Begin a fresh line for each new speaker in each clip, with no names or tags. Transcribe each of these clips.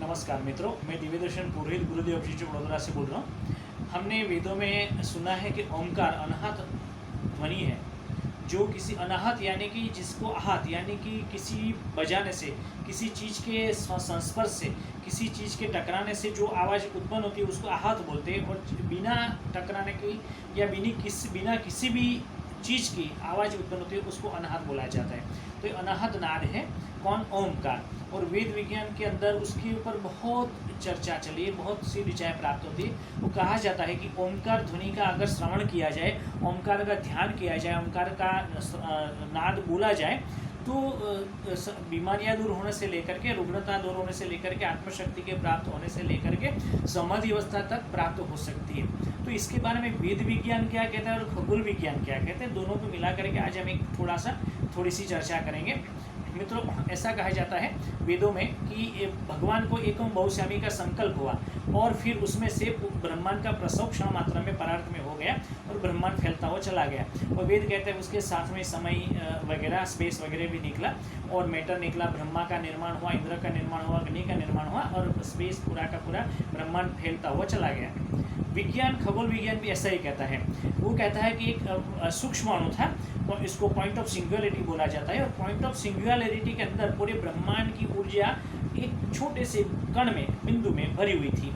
नमस्कार मित्रों, मैं दिव्यदर्शन पुरोहित गुरुदेव अभिषेक वडोदरा से बोल रहा हूँ। हमने वेदों में सुना है कि ओमकार अनाहत ध्वनि है, जो किसी अनाहत यानी कि जिसको आहत यानी कि किसी बजाने से, किसी चीज़ के संस्पर्श से, किसी चीज़ के टकराने से जो आवाज़ उत्पन्न होती है उसको आहत बोलते हैं। और बिना टकराने की या बिना किसी भी चीज़ की आवाज़ उत्पन्न होती है उसको अनाहत बोला जाता है। तो ये अनाहत नाद है कौन? ओमकार। और वेद विज्ञान के अंदर उसके ऊपर बहुत चर्चा चली है, बहुत सी ऋचाएँ प्राप्त होती है। वो कहा जाता है कि ओमकार ध्वनि का अगर श्रवण किया जाए, ओमकार का ध्यान किया जाए, ओमकार का नाद बोला जाए तो बीमारियां दूर होने से लेकर के, रुग्णता दूर होने से लेकर के, आत्मशक्ति के प्राप्त होने से लेकर के समाधि अवस्था तक प्राप्त हो सकती है। तो इसके बारे में वेद विज्ञान क्या कहता है और खगोल विज्ञान क्या कहते हैं, दोनों को मिला करके आज हम एक थोड़ी सी चर्चा करेंगे। मित्रों, ऐसा कहा जाता है वेदों में कि भगवान को एकम बहुश्यामी का संकल्प हुआ और फिर उसमें से ब्रह्मांड का प्रसव क्षण मात्रा में परार्थ में हो गया और ब्रह्मांड फैलता हुआ चला गया। और वेद कहते हैं उसके साथ में समय वगैरह, स्पेस वगैरह भी निकला और मैटर निकला, ब्रह्मा का निर्माण हुआ, इंद्र का निर्माण हुआ, अग्नि का निर्माण हुआ और स्पेस पूरा का पूरा ब्रह्मांड फैलता हुआ चला गया। विज्ञान, खगोल विज्ञान भी ऐसा ही कहता है। वो कहता है कि एक सूक्ष्म अणु था और इसको पॉइंट ऑफ सिंगुलरिटी बोला जाता है। और पॉइंट ऑफ सिंगुलरिटी के अंदर पूरे ब्रह्मांड की ऊर्जा एक छोटे से कण में, बिंदु में भरी हुई थी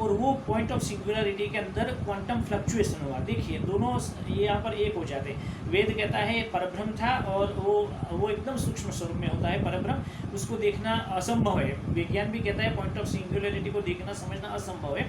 और वो पॉइंट ऑफ सिंगुलरिटी के अंदर क्वांटम फ्लक्चुएशन हुआ। देखिए, दोनों ये यहाँ पर एक हो जाते। वेद कहता है परब्रह्म था और वो एकदम सूक्ष्म स्वरूप में होता है परब्रह्म, उसको देखना असंभव है। विज्ञान भी कहता है पॉइंट ऑफ सिंगुलरिटी को देखना, समझना असंभव है।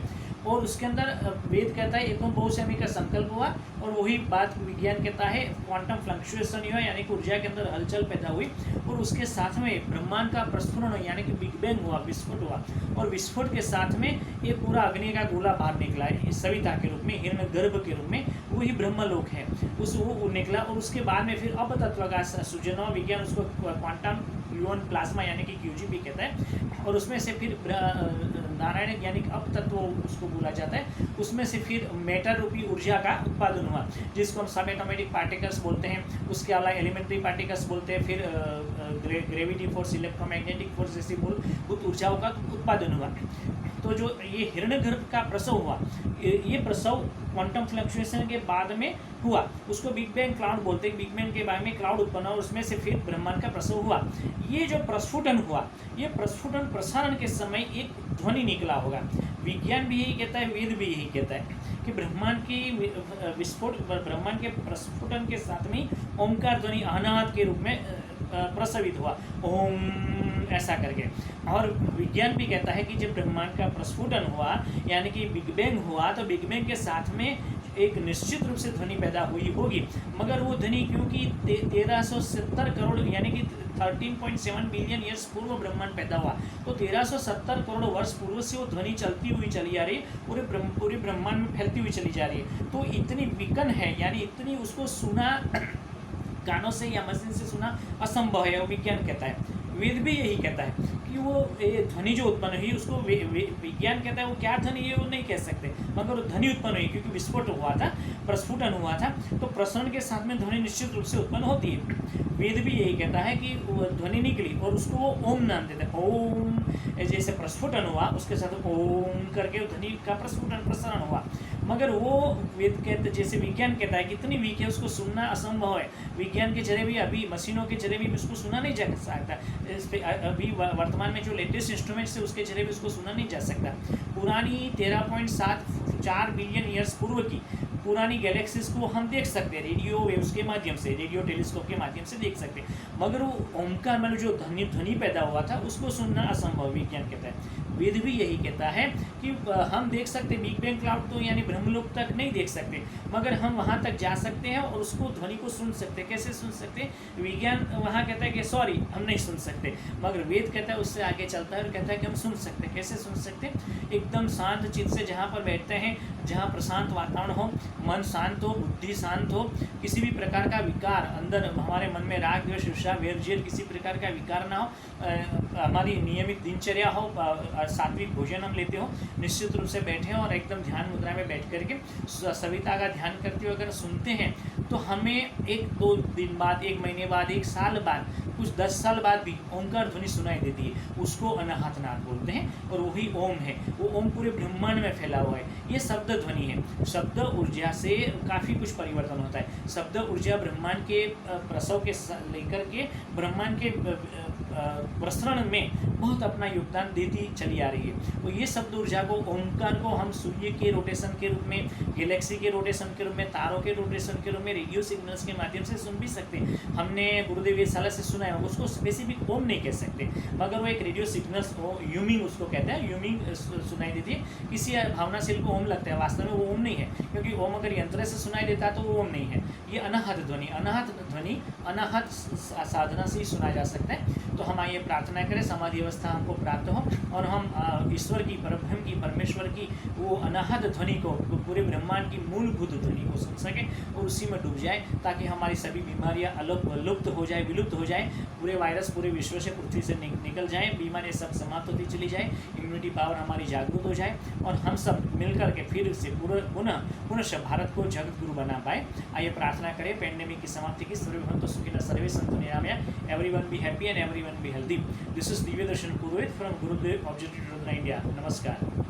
और उसके अंदर वेद कहता है एकम बहुश्यामी का संकल्प हुआ और वही बात विज्ञान कहता है क्वांटम फ्लक्चुएशन हुआ, यानी कि ऊर्जा के अंदर हलचल पैदा हुई और उसके साथ में ब्रह्मांड का प्रस्फुरण यानी कि बिग बैंग हुआ, विस्फोट हुआ। और विस्फोट के साथ में ये पूरा अग्नि का गोला बाहर निकला है सविता के रूप में, हिरण्यगर्भ के रूप में, वही ब्रह्मलोक है। वो निकला और उसके बाद में फिर अपतत्व का सृजन हुआ। विज्ञान उसको क्वांटम यून प्लाज्मा यानी कि QG भी कहता है। और उसमें से फिर नारायण यानी कि अपतत्व उसको बोला जाता है। उसमें से फिर मैटर रूपी ऊर्जा का उत्पादन हुआ, जिसको हम सब एटॉमिक पार्टिकल्स बोलते हैं। उसके अलावा एलिमेंट्री पार्टिकल्स बोलते हैं। फिर ग्रेविटी फोर्स, इलेक्ट्रोमैग्नेटिक फोर्स जैसी मूलभूत ऊर्जाओं का उत्पादन हुआ। तो जो ये हिरण्यगर्भ का प्रसव हुआ, ये प्रसव क्वांटम फ्लक्चुएशन के बाद में हुआ, उसको बिग बैंग क्लाउड बोलते हैं। बिग बैंग के बाद में क्लाउड उत्पन्न हुआ और उसमें से फिर ब्रह्मांड का प्रसव हुआ। ये जो प्रस्फुटन हुआ, ये प्रस्फुटन प्रसारण के समय एक ध्वनि निकला होगा। विज्ञान भी यही कहता है, वेद भी यही कहता है कि ब्रह्मांड की विस्फोट, ब्रह्मांड के प्रस्फुटन के साथ में ओमकार ध्वनि अनाहत के रूप में प्रसवित हुआ, ओम ऐसा करके। और विज्ञान भी कहता है कि जब ब्रह्मांड का प्रस्फुटन हुआ यानी कि बिग बैंग हुआ, तो बिग बैंग के साथ में एक निश्चित रूप से ध्वनि पैदा हुई होगी। मगर वो ध्वनि क्योंकि 1370 करोड़ यानी कि 13.7 बिलियन ईयर्स पूर्व ब्रह्मांड पैदा हुआ, तो 1370 करोड़ वर्ष पूर्व से वो ध्वनि चलती हुई चली जा रही है, पूरे ब्रह्मांड में फैलती हुई चली जा रही है। तो इतनी विकन है, यानी इतनी उसको सुना कानों से या मशीन से सुना असंभव है, वो विज्ञान कहता है। वेद भी यही कहता है कि वो ध्वनि जो उत्पन्न हुई उसको विज्ञान कहता है वो क्या ध्वनि है वो नहीं कह सकते, मगर ध्वनि उत्पन्न हुई क्योंकि विस्फोट हुआ था, प्रस्फुटन हुआ था। तो प्रसरण के साथ में ध्वनि निश्चित रूप से उत्पन्न होती है। वेद भी यही कहता है कि ध्वनि निकली और उसको वो ओम नाम देते हैं। ओम जैसे प्रस्फुटन हुआ, उसके साथ ओम करके ध्वनि का प्रसरण हुआ। मगर वो वेद कहते, जैसे विज्ञान कहता है कि इतनी वीक है उसको सुनना असंभव है। विज्ञान के जरिए भी, अभी मशीनों के जरिए भी उसको सुना नहीं जा सकता। अभी वर्तमान में जो लेटेस्ट इंस्ट्रूमेंट्स है उसके जरिए भी उसको सुना नहीं जा सकता। पुरानी 13.74 बिलियन ईयर्स पूर्व की पुरानी गैलेक्सीज को हम देख सकते हैं रेडियो वेव्स के माध्यम से, रेडियो टेलीस्कोप के माध्यम से देख सकते हैं। मगर वो ओमकार में जो ध्वनि पैदा हुआ था उसको सुनना असंभव, विज्ञान कहता है। वेद भी यही कहता है कि हम देख सकते बिग बैंग क्लाउड तो यानी ब्रह्मलोक तक नहीं देख सकते, मगर हम वहाँ तक जा सकते हैं और उसको ध्वनि को सुन सकते हैं। कैसे सुन सकते हैं? विज्ञान वहाँ कहता है कि सॉरी हम नहीं सुन सकते, मगर वेद कहता है उससे आगे चलता है और कहता है कि हम सुन सकते हैं। कैसे सुन सकते हैं? एकदम शांत चित्त से जहाँ पर बैठते हैं, जहाँ प्रशांत वातावरण हो, मन शांत हो, बुद्धि शांत हो, किसी भी प्रकार का विकार अंदर हमारे मन में राग द्वेष ईर्ष्या वेर जेल किसी प्रकार का विकार ना हो, हमारी नियमित दिनचर्या हो, सात्विक भोजन हम लेते हो, निश्चित रूप से बैठे और एकदम ध्यान मुद्रा में बैठ करके सविता का ध्यान करते हुए अगर सुनते हैं तो हमें 1-2 दिन बाद, 1 महीने बाद, 1 साल बाद कुछ 10 साल बाद भी ओंकार ध्वनि सुनाई देती है, उसको अनाहत नाद बोलते हैं। और वही ओम है, वो ओम पूरे ब्रह्मांड में फैला हुआ है। ये शब्द ध्वनि है। शब्द ऊर्जा से काफ़ी कुछ परिवर्तन होता है। शब्द ऊर्जा ब्रह्मांड के प्रसव के लेकर के ब्रह्मांड के प्रसरण में बहुत अपना योगदान देती चली आ रही है। तो ये शब्द ऊर्जा को, ओमकार को हम सूर्य के रोटेशन के रूप में, गैलेक्सी के रोटेशन के रूप में, तारों के रोटेशन के रूप में, रेडियो सिग्नल्स के माध्यम से सुन भी सकते हैं। हमने गुरुदेव वेधशाला से सुना है, उसको स्पेसिफिक ओम नहीं कह सकते, मगर वो एक रेडियो सिग्नल्स, वो यूमिंग उसको कहते हैं, यूमिंग सुनाई देती है। किसी भावनाशील को ओम लगता है, वास्तव में वो ओम नहीं है, क्योंकि ओम अगर यंत्र से सुनाई देता है तो वो ओम नहीं है। ये अनाहत ध्वनि, अनाहत साधना से ही सुना जा सकता है। तो हम आइए प्रार्थना करें, समाधि अवस्था हमको प्राप्त हो और हम ईश्वर की, परब्रह्म की, परमेश्वर की वो अनाहत ध्वनि को, पूरे ब्रह्मांड की मूलभूत ध्वनि को सुन सकें और उसी में डूब जाए, ताकि हमारी सभी बीमारियां लुप्त हो जाए, विलुप्त हो जाए, पूरे वायरस पूरे विश्व से, पृथ्वी से निकल जाए, बीमारियां सब समाप्त होती चली जाए, इम्यूनिटी पावर हमारी जागरूक हो जाए और हम सब मिलकर के फिर से पुनः भारत को जगत गुरु बना पाए। आइए प्रार्थना करें पेंडेमिक की समाप्ति की। सर्वे सुखिनः सर्वे सन्तु निरामया। Everyone be happy and everyone be healthy. This is Divya Darshan Purohit from Gurudev objective India. नमस्कार।